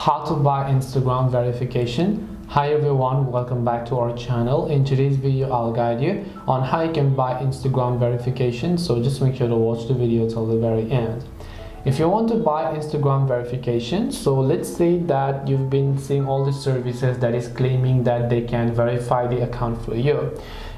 How to buy Instagram verification. Hi everyone, welcome back to our channel. In today's video I'll guide you on how you can buy Instagram verification, so just make sure to watch the video till the very end. If you want to buy Instagram verification, so let's say that you've been seeing all the services that is claiming that they can verify the account for you.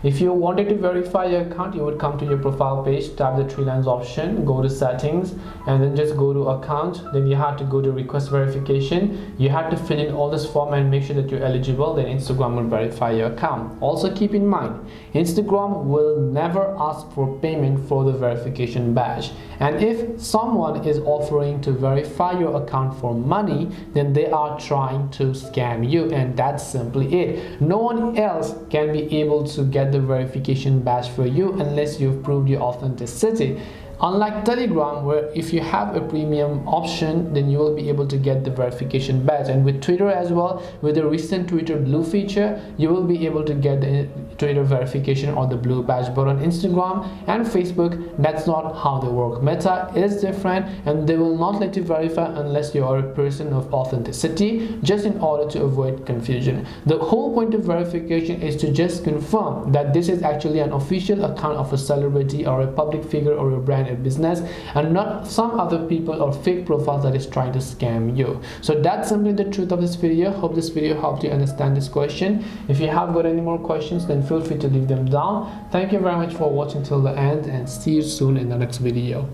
If you wanted to verify your account, you would come to your profile page, tap the three lines option, go to settings, and then just go to account. Then you have to go to request verification. You have to fill in all this form and make sure that you're eligible. Then Instagram will verify your account. Also keep in mind, Instagram will never ask for payment for the verification badge. And if someone is offering to verify your account for money, then they are trying to scam you, and that's simply it. No one else can be able to get the verification badge for you unless you've proved your authenticity. Unlike Telegram, where if you have a premium option, then you will be able to get the verification badge. And with Twitter as well, with the recent Twitter Blue feature, you will be able to get the Twitter verification or the blue badge. But on Instagram and Facebook, that's not how they work. Meta is different, and they will not let you verify unless you are a person of authenticity, just in order to avoid confusion. The whole point of verification is to just confirm that this is actually an official account of a celebrity or a public figure or a brand, a business, and not some other people or fake profiles that is trying to scam you. So that's simply the truth of this video. Hope this video helped you understand this question. If you have got any more questions, then feel free to leave them down. Thank you very much for watching till the end, and see you soon in the next video.